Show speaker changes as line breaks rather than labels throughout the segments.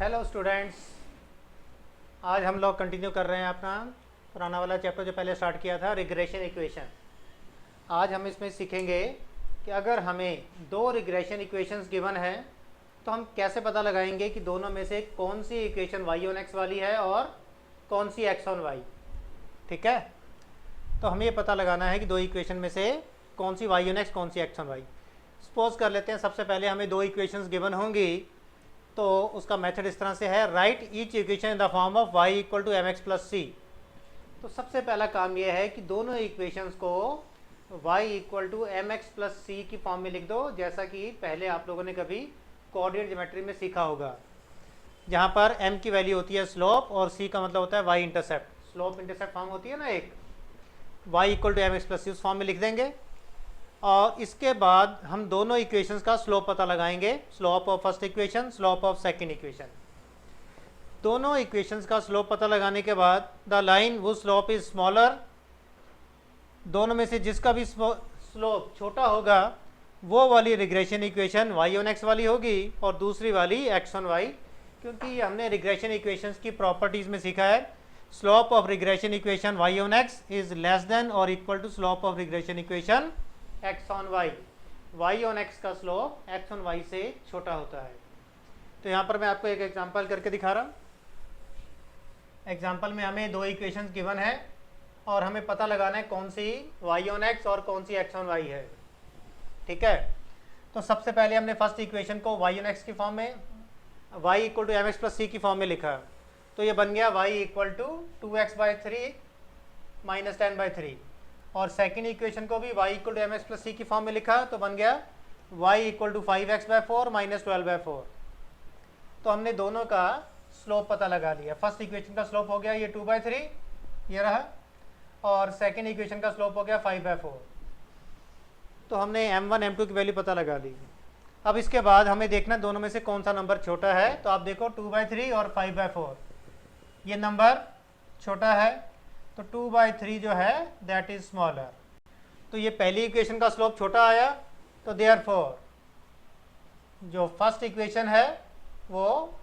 Hello students, आज हम लोग कंटिन्यू कर रहे हैं अपना पुराना वाला चैप्टर जो पहले स्टार्ट किया था, रिग्रेशन इक्वेशन। आज हम इसमें सीखेंगे कि अगर हमें दो रिग्रेशन इक्वेशंस गिवन है तो हम कैसे पता लगाएंगे कि दोनों में से कौन सी इक्वेशन y ऑन x वाली है और कौन सी x ऑन y। ठीक है, तो हमें ये पता लगाना है कि दो इक्वेशन में से कौन सी y ऑन x कौन सी x ऑन y। सपोज कर लेते हैं सबसे पहले हमें दो इक्वेशंस गिवन होंगी, तो उसका मेथड इस तरह से है, right each equation in the form of y equal to mx plus C. तो सबसे पहला काम यह है कि दोनों इक्वेशंस को y equal to mx plus C की फॉर्म में लिख दो, जैसा कि पहले आप लोगों ने कभी कोऑर्डिनेट ज्योमेट्री में सीखा होगा, जहाँ पर m की वैल्यू होती है स्लोप और c का मतलब होता है y intercept. Slope intercept form होती है ना एक, y equal to mx plus C उस फॉर्म में लिख देंगे। और इसके बाद हम दोनों इक्वेशंस का स्लोप पता लगाएंगे, slope of first equation, slope of second equation. दोनों इक्वेशंस का स्लोप पता लगाने के बाद द लाइन वो स्लोप इज स्मॉलर, दोनों में से जिसका भी स्लोप छोटा होगा वो वाली regression equation y on x वाली होगी और दूसरी वाली x ऑन y, क्योंकि हमने रिग्रेशन इक्वेशंस की प्रॉपर्टीज में सीखा है slope of regression equation y on x is less than और equal to slope of regression equation x on y। y on x का स्लोप x ऑन y से छोटा होता है। तो यहाँ पर मैं आपको एक एग्जांपल करके दिखा रहा हूँ। एग्जांपल में हमें दो इक्वेशंस गिवन है और हमें पता लगाना है कौन सी y ऑन x और कौन सी x ऑन y है। ठीक है, तो सबसे पहले हमने फर्स्ट इक्वेशन को y ऑन x की फॉर्म में, y equal to mx plus C की फॉर्म में लिखा, तो ये बन गया y equal to 2x/3 minus 10/3। और सेकेंड इक्वेशन को भी y equal to mx plus C की फॉर्म में लिखा, तो बन गया y equal to 5x/4 minus 12/4। तो हमने दोनों का स्लोप पता लगा लिया। फर्स्ट इक्वेशन का स्लोप हो गया ये 2/3 ये रहा, और सेकेंड इक्वेशन का स्लोप हो गया 5/4। तो हमने m1 m2 की वैल्यू पता लगा ली। अब इसके बाद हमें देखना दोनों में से कौन सा नंबर छोटा है। तो आप देखो 2/3 और 5/4, ये नंबर छोटा है, तो 2/3 जो है दैट इज स्मॉलर। तो ये पहली इक्वेशन का स्लोप छोटा आया, तो देयरफॉर जो फर्स्ट इक्वेशन है वो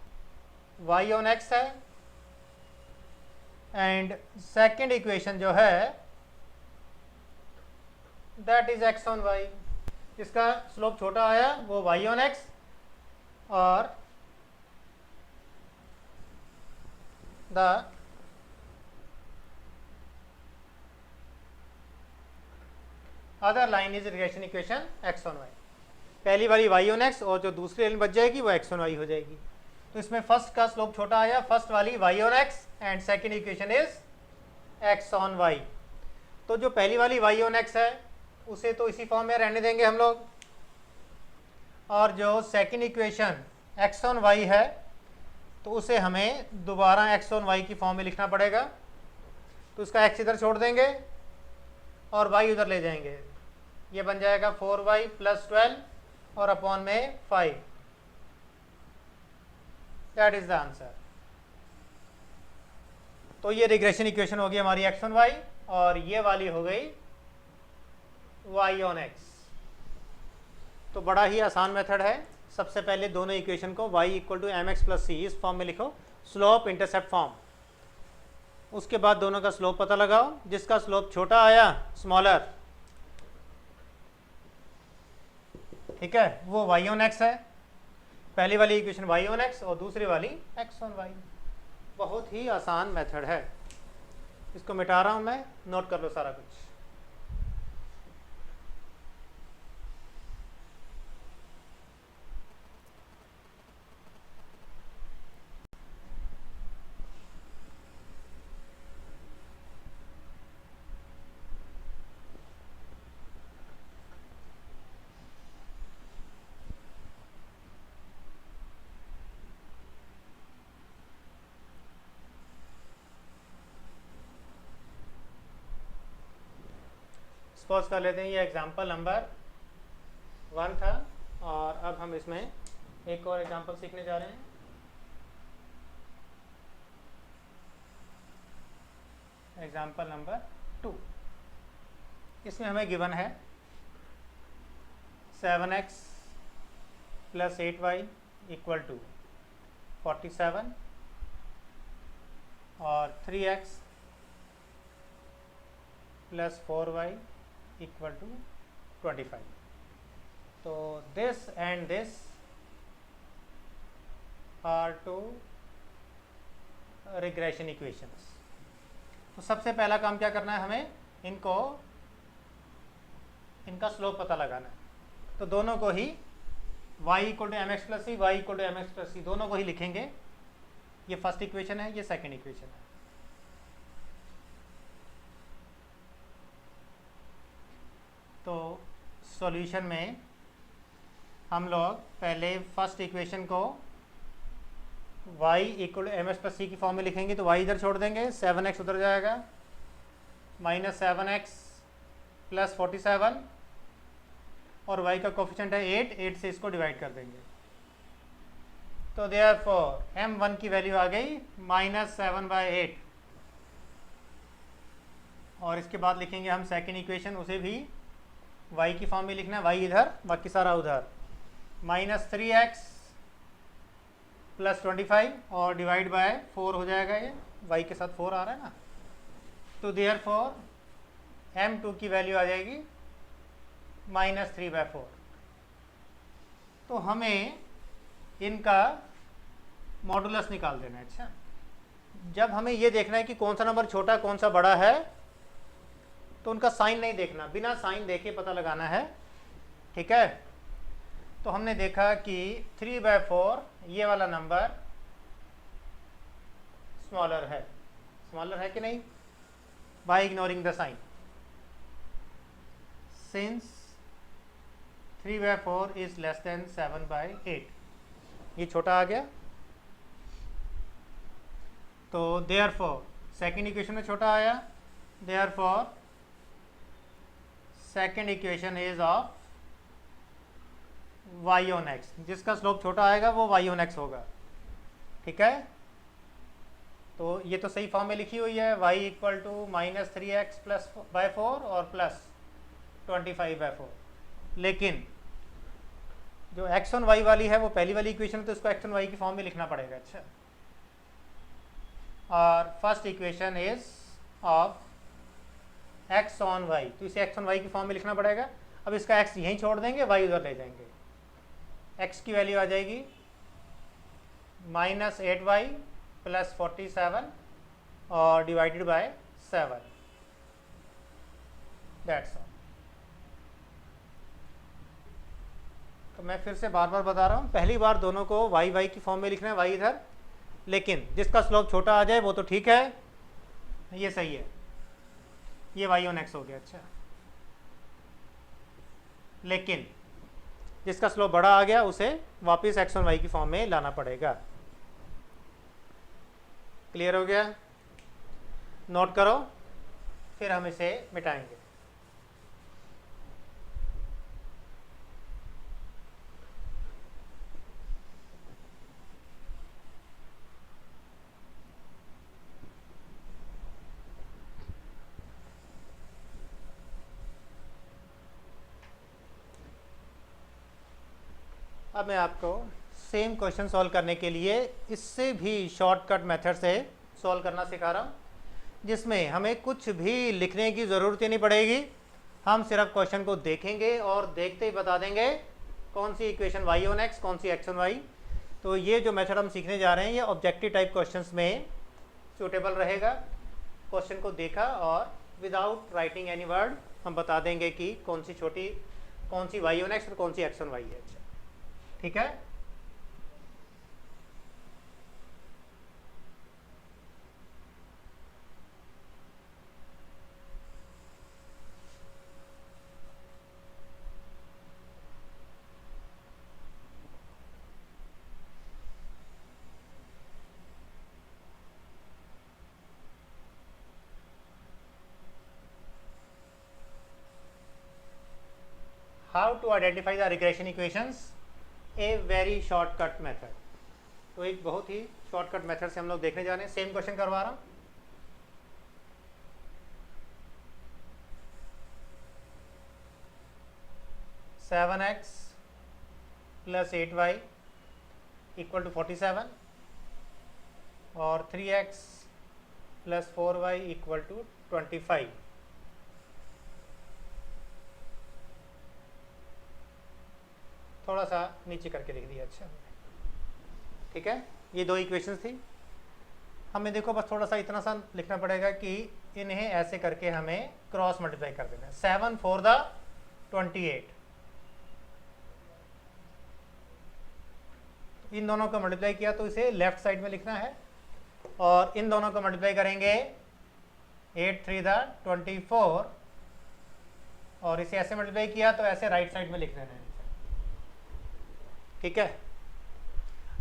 y ऑन x है, एंड सेकंड इक्वेशन जो है that is x on y। जिसका स्लोप छोटा आया वो y ऑन x और the other line is regression equation x on y। पहली वाली y ऑन x और जो दूसरी लाइन बच जाएगी वो x ऑन y हो जाएगी। तो इसमें फर्स्ट का स्लोप छोटा आया, फर्स्ट वाली y on x and second equation is x on y। तो जो पहली वाली y ऑन x है उसे तो इसी फॉर्म में रहने देंगे हम लोग, और जो second equation x on y है तो उसे हमें दोबारा x ऑन y की फॉर्म में लिखना पड़ेगा। तो उसका x इधर छोड़ देंगे और y उधर ले जाएंगे, ये बन जाएगा 4y प्लस 12 और अपॉन में 5। That is the answer. तो ये रिग्रेशन इक्वेशन हो गई हमारी x ऑन y, और ये वाली हो गई y ऑन x। तो बड़ा ही आसान मेथड है। सबसे पहले दोनों इक्वेशन को y equal to mx plus C इस फॉर्म में लिखो, स्लोप इंटरसेप्ट फॉर्म। उसके बाद दोनों का स्लोप पता लगाओ, जिसका स्लोप छोटा आया स्मॉलर, ठीक है, वो y ऑन x है। पहली वाली इक्वेशन y ऑन x और दूसरी वाली x ऑन y। बहुत ही आसान मेथड है। इसको मिटा रहा हूं मैं, नोट कर लो सारा कुछ। सपोज कर लेते हैं ये एग्जांपल नंबर 1 था, और अब हम इसमें एक और एग्जांपल सीखने जा रहे हैं। एग्जांपल नंबर 2, इसमें हमें गिवन है 7x plus 8y equal to 47 और 3x plus 4y equal to 25। तो this and this are two regression equations. तो सबसे पहला काम क्या करना है, हमें इनका स्लोप पता लगाना है। तो दोनों को ही y equal to M X plus C, Y equal to M X plus C, दोनों को ही लिखेंगे। ये फर्स्ट इक्वेशन है, ये सेकंड इक्वेशन है। तो सॉल्यूशन में हम लोग पहले फर्स्ट इक्वेशन को y equal to M X plus C की फॉर्म में लिखेंगे। तो y इधर छोड़ देंगे, 7x उधर जाएगा, माइनस 7x प्लस 47 और y का कोफिशिएंट है 8 से इसको डिवाइड कर देंगे। तो देयरफॉर m1 की वैल्यू आ गई -7/8। और इसके बाद लिखेंगे हम सेकेंड इक्वेशन, उसे भी y की फॉर्म में लिखना है, y इधर बाकी सारा उधर, -3x प्लस 25 और डिवाइड बाय 4 हो जाएगा। ये y के साथ 4 आ रहा है ना। तो देयरफॉर m2 की वैल्यू आ जाएगी -3/4। तो हमें इनका मॉडुलस निकाल देना है। अच्छा, जब हमें ये देखना है कि कौन सा नंबर छोटा कौन सा बड़ा है, तो उनका साइन नहीं देखना, बिना साइन देखे पता लगाना है। ठीक है, तो हमने देखा कि 3/4 ये वाला नंबर स्मॉलर है कि नहीं, by ignoring the sign. Since 3/4 is less than 7/8, ये छोटा आ गया। तो देयरफॉर सेकेंड इक्वेशन में छोटा आया, therefore second equation is of y on x, जिसका स्लोप छोटा आएगा वो y ऑन x होगा। ठीक है, तो ये तो सही फॉर्म में लिखी हुई है, y equal to -3x plus by 4 और प्लस 25/4। लेकिन जो x ऑन y वाली है वो पहली वाली इक्वेशन, तो इसको x ऑन y की फॉर्म में लिखना पड़ेगा। अच्छा, और first equation is of x on y, तो इसे x ऑन y की फॉर्म में लिखना पड़ेगा। अब इसका x यहीं छोड़ देंगे, y उधर ले जाएंगे। x की वैल्यू आ जाएगी -8y प्लस 47 और डिवाइडेड बाय 7, दैट्स ऑल। तो मैं फिर से बार बार बता रहा हूँ, पहली बार दोनों को y की फॉर्म में लिखना है, y इधर, लेकिन जिसका स्लोप छोटा आ जाए वो तो ठीक है, ये सही है, ये y ऑन x हो गया। अच्छा, लेकिन जिसका स्लोप बड़ा आ गया उसे वापस x ऑन y की फॉर्म में लाना पड़ेगा। क्लियर हो गया? नोट करो, फिर हम इसे मिटाएंगे। अब मैं आपको सेम क्वेश्चन सॉल्व करने के लिए इससे भी शॉर्टकट मेथड से सॉल्व करना सिखा रहा हूँ, जिसमें हमें कुछ भी लिखने की ज़रूरत ही नहीं पड़ेगी। हम सिर्फ क्वेश्चन को देखेंगे और देखते ही बता देंगे कौन सी इक्वेशन y ऑन x, कौन सी x ऑन y। तो ये जो मेथड हम सीखने जा रहे हैं ये ऑब्जेक्टिव टाइप क्वेश्चंस में सूटेबल रहेगा। क्वेश्चन को देखा और विदाउट राइटिंग एनी वर्ड हम बता देंगे कि कौन सी y ऑन x और कौन सी x ऑन y है। अच्छा, ठीक है। How to identify the regression equations? A very shortcut method। तो एक बहुत ही शॉर्टकट मेथड से हम लोग देखने जा रहे हैं। सेम क्वेश्चन करवा रहा हूँ। (7x + 8y = 47) और 3x plus 4y equal to 25। थोड़ा सा नीचे करके लिख दिया। अच्छा ठीक है, ये दो इक्वेशंस थी। हमें देखो बस थोड़ा सा इतना सा लिखना पड़ेगा कि इन्हें ऐसे करके हमें क्रॉस मल्टीप्लाई कर देना है। 7 4 द 28, इन दोनों को मल्टीप्लाई किया तो इसे लेफ्ट साइड में लिखना है, और इन दोनों को मल्टीप्लाई करेंगे 8 3 द 24, और इसे ऐसे मल्टीप्लाई किया तो ऐसे राइट साइड में लिख देना है। ठीक है,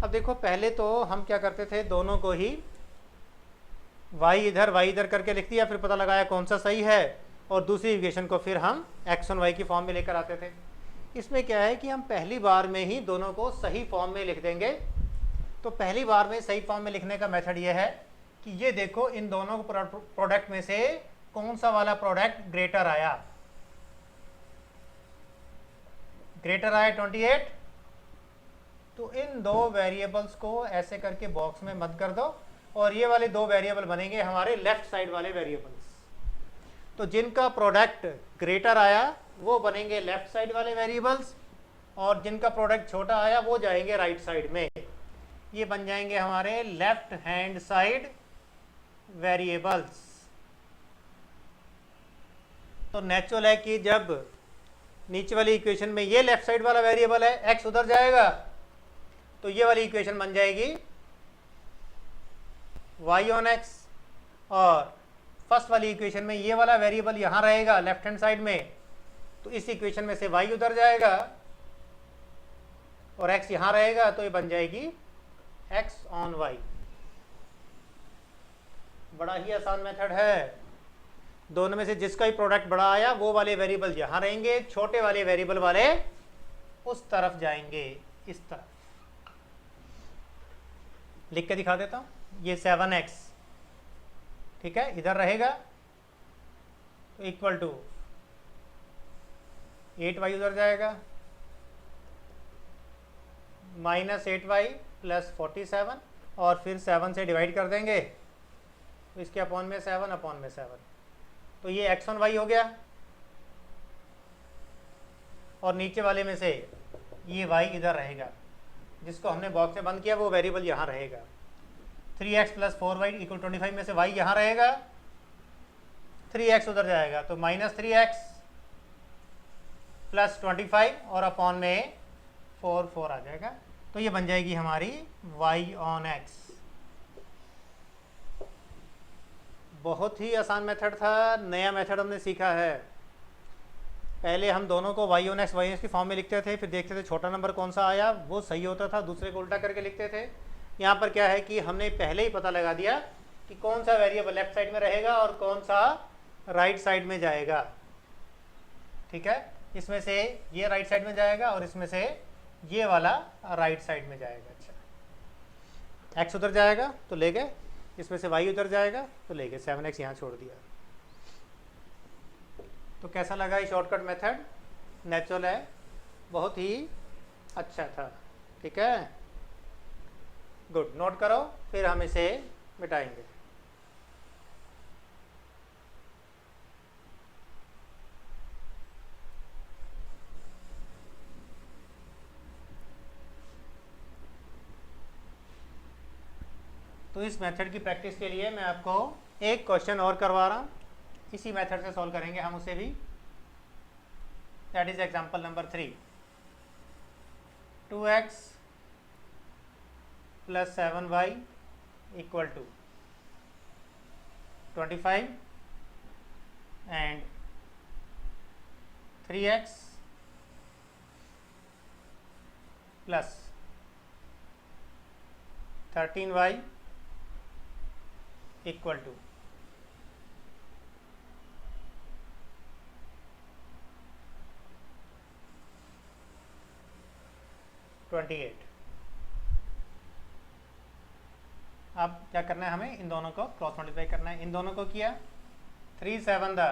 अब देखो पहले तो हम क्या करते थे, दोनों को ही y इधर करके लिख दिया, फिर पता लगाया कौन सा सही है, और दूसरी इक्वेशन को फिर हम x1 y की फॉर्म में लेकर आते थे। इसमें क्या है कि हम पहली बार में ही दोनों को सही फॉर्म में लिख देंगे। तो पहली बार में सही फॉर्म में लिखने का मेथड ये है कि ये देखो इन दोनों प्रोडक्ट में से कौन सा वाला प्रोडक्ट ग्रेटर आया। ग्रेटर आया 28, तो इन दो वेरिएबल्स को ऐसे करके बॉक्स में मत कर दो, और ये वाले दो वेरिएबल बनेंगे हमारे लेफ्ट साइड वाले वेरिएबल्स। तो जिनका प्रोडक्ट ग्रेटर आया वो बनेंगे लेफ्ट साइड वाले वेरिएबल्स, और जिनका प्रोडक्ट छोटा आया वो जाएंगे राइट साइड में। ये बन जाएंगे हमारे लेफ्ट हैंड साइड वेरिएबल्स। तो नेचुरल है कि जब नीचे वाली इक्वेशन में ये लेफ्ट साइड वाला वेरिएबल है, x उधर जाएगा, तो ये वाली इक्वेशन बन जाएगी y ऑन x, और फर्स्ट वाली इक्वेशन में ये वाला वेरिएबल यहाँ रहेगा लेफ्ट हैंड साइड में, तो इस इक्वेशन में से y उधर जाएगा और x यहाँ रहेगा, तो ये बन जाएगी x ऑन y। बड़ा ही आसान मेथड है। दोनों में से जिसका ही प्रोडक्ट बड़ा आया वो वाले वेरिएबल यहाँ रहेंगे, छोटे वाले वेरिएबल वाले उस तरफ जाएंगे, इस तरफ। लिख के दिखा देता हूँ, ये 7x ठीक है इधर रहेगा, तो इक्वल टू 8y उधर जाएगा, माइनस 8y प्लस 47, और फिर 7 से डिवाइड कर देंगे, तो इसके अपॉन में 7 अपॉन में 7, तो ये x ऑन y हो गया। और नीचे वाले में से ये y इधर रहेगा, जिसको हमने बॉक्स में बंद किया वो वेरिएबल यहाँ रहेगा। 3x प्लस 4y इक्वल 25 में से y यहाँ रहेगा, 3x उधर जाएगा, तो माइनस 3x प्लस 25 और अपॉन में 4 आ जाएगा। तो ये बन जाएगी हमारी y ऑन x। बहुत ही आसान मेथड था, नया मेथड हमने सीखा है। पहले हम दोनों को y ऑन x की फॉर्म में लिखते थे, फिर देखते थे छोटा नंबर कौन सा आया वो सही होता था, दूसरे को उल्टा करके लिखते थे। यहाँ पर क्या है कि हमने पहले ही पता लगा दिया कि कौन सा वेरिएबल लेफ्ट साइड में रहेगा और कौन सा राइट साइड में जाएगा। ठीक है, इसमें से ये राइट साइड में जाएगा और इसमें से ये वाला राइट साइड में जाएगा। अच्छा, x उधर जाएगा तो ले गए, इसमें से y उधर जाएगा तो ले गए, 7x यहाँ छोड़ दिया। तो कैसा लगा ये शॉर्टकट मेथड? नेचुरल है, बहुत ही अच्छा था। ठीक है, गुड, नोट करो, फिर हम इसे मिटाएंगे। तो इस मेथड की प्रैक्टिस के लिए मैं आपको एक क्वेश्चन और करवा रहा हूँ, इसी मेथड से सॉल्व करेंगे हम उसे भी। That is example number 3। 2x plus 7y equal to 25 and 3x plus 13y equal to 28। अब क्या करना है, हमें इन दोनों को क्रॉस मल्टीप्लाई करना है। इन दोनों को किया 3 7 द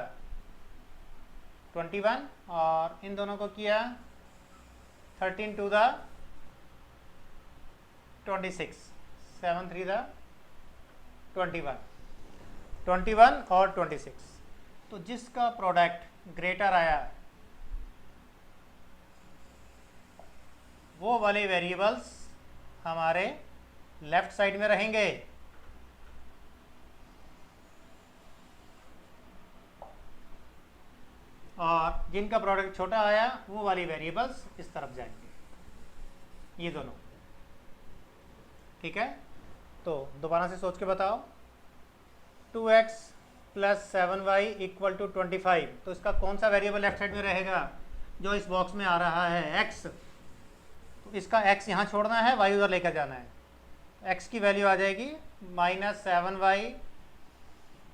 21, और इन दोनों को किया 13 2 द 26, 7 3 द 21, 21 और 26। तो जिसका प्रोडक्ट ग्रेटर आया वो वाले वेरिएबल्स हमारे लेफ्ट साइड में रहेंगे, और जिनका प्रोडक्ट छोटा आया वो वाली वेरिएबल्स इस तरफ जाएंगे, ये दोनों। ठीक है, तो दोबारा से सोच के बताओ। 2x plus 7y equal to 25, तो इसका कौन सा वेरिएबल लेफ्ट साइड में रहेगा जो इस बॉक्स में आ रहा है, x। तो इसका x यहाँ छोड़ना है, y उधर लेकर जाना है। x की वैल्यू आ जाएगी -7y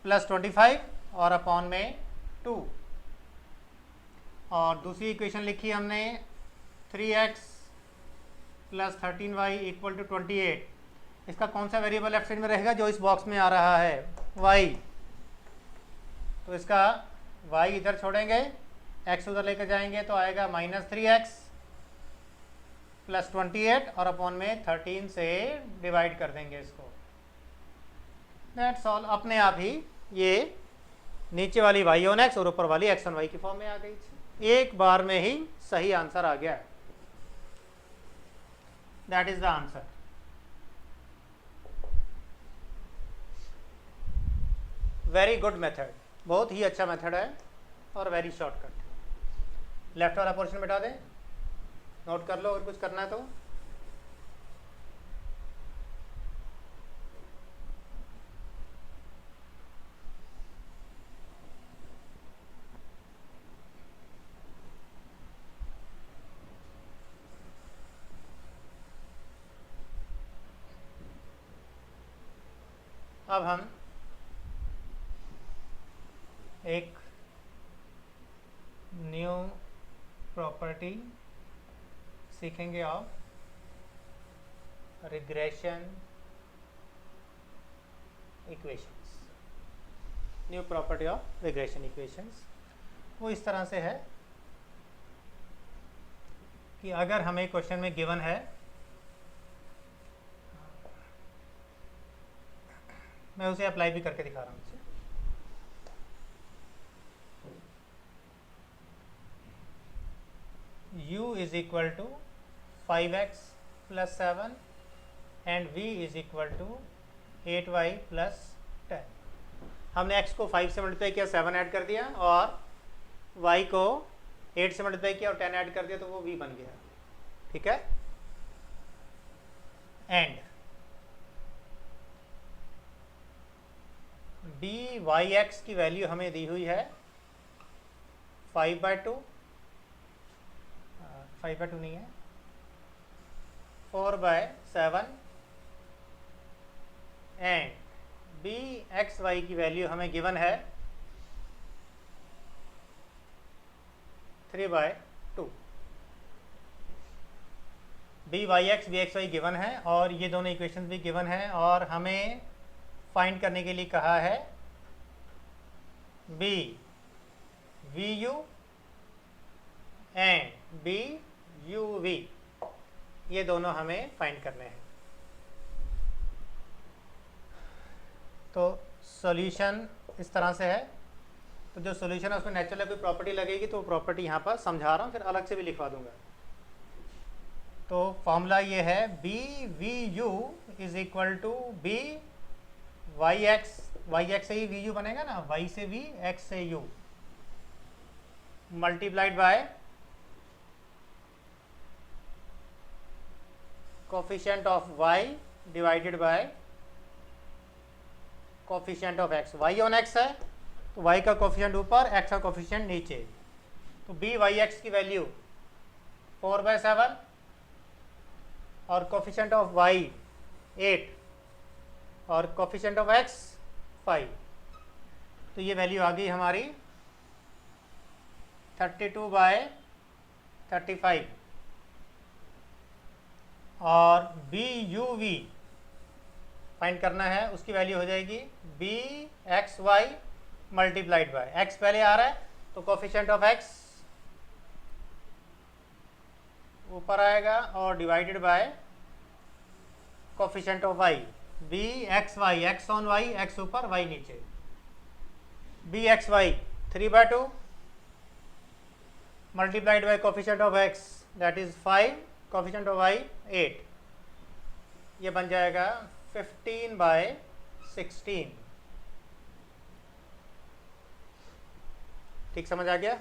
प्लस 25 और अपॉन में 2। और दूसरी इक्वेशन लिखी हमने 3x plus 13y equal to 28। इसका कौन सा वेरिएबल लेफ्ट साइड में रहेगा जो इस बॉक्स में आ रहा है, y। तो इसका y इधर छोड़ेंगे, x उधर लेकर जाएंगे, तो आएगा -3x प्लस 28 और अपॉन में 13 से डिवाइड कर देंगे इसको। That's all. अपने आप ही ये नीचे वाली y ऑन x और ऊपर वाली x ऑन y की फॉर्म में आ गई थी। एक बार में ही सही आंसर आ गया। That is the answer. Very good method, बहुत ही अच्छा मेथड है और वेरी शॉर्टकट। लेफ्ट वाला पोर्शन मिटा दें, नोट कर लो अगर कुछ करना है तो। अब हम एक न्यू प्रॉपर्टी सीखेंगे of regression equations. New property of regression equations वो इस तरह से है कि अगर हमें क्वेश्चन में गिवन है, मैं उसे अप्लाई भी करके दिखा रहा हूँ। u is equal to 5x plus 7 and v is equal to 8y plus 10। हमने x को 5 से मल्टीप्लाई किया, 7 ऐड कर दिया, और y को 8 से मल्टीप्लाई किया और 10 ऐड कर दिया, तो वो v बन गया। ठीक है, एंड by(x) की वैल्यू हमें दी हुई है 5/2, 5/2 नहीं है, 4/7, एंड bxy की वैल्यू हमें गिवन है 3/2। byx bxy गिवन है और ये दोनों इक्वेशंस भी गिवन है, और हमें फाइंड करने के लिए कहा है b vu and b uv, ये दोनों हमें फाइंड करने हैं। तो सॉल्यूशन इस तरह से है। तो जो सॉल्यूशन है उसमें नेचुरल कोई प्रॉपर्टी लगेगी, तो प्रॉपर्टी यहाँ पर समझा रहा हूँ, फिर अलग से भी लिखवा दूंगा। तो फॉर्मूला ये है B V U is equal to B Y X से ही वी यू बनेगा ना, वाई से वी, एक्स से U, multiplied by coefficient of y divided by coefficient of x। y on x है तो y का कोफिशिएंट ऊपर, x का कोफिशिएंट नीचे। तो बी वाई एक्स की वैल्यू 4/7 और कोफिशिएंट ऑफ y 8 और कोफिशिएंट ऑफ x 5। तो ये वैल्यू आ गई हमारी 32/35, और बी यू वी फाइंड करना है, उसकी वैल्यू हो जाएगी B X Y multiplied by, X पहले आ रहा है तो कोफिशिएंट ऑफ एक्स ऊपर आएगा और divided by coefficient of Y. B X Y, X on Y, X ऊपर वाई नीचे, B X Y 3/2 multiplied by coefficient of X that is 5, coefficient of Y 8, ये बन जाएगा 15/16। ठीक समझ आ गया?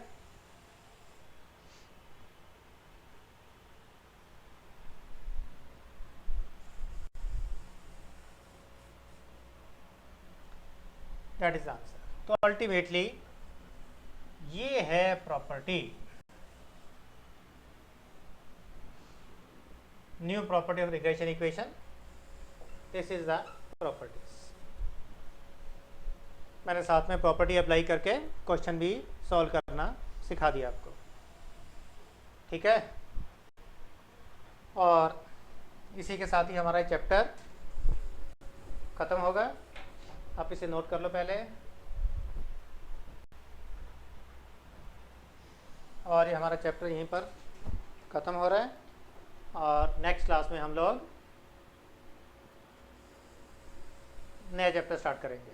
That is answer. तो अल्टीमेटली ये है property, new property of regression equation. This is the properties. मैंने साथ में प्रॉपर्टी अप्लाई करके क्वेश्चन भी सॉल्व करना सिखा दिया आपको, ठीक है? और इसी के साथ ही हमारा चैप्टर ख़त्म होगा। आप इसे नोट कर लो पहले, और ये हमारा चैप्टर यहीं पर ख़त्म हो रहा है, और नेक्स्ट क्लास में हम लोग नया चैप्टर स्टार्ट करेंगे।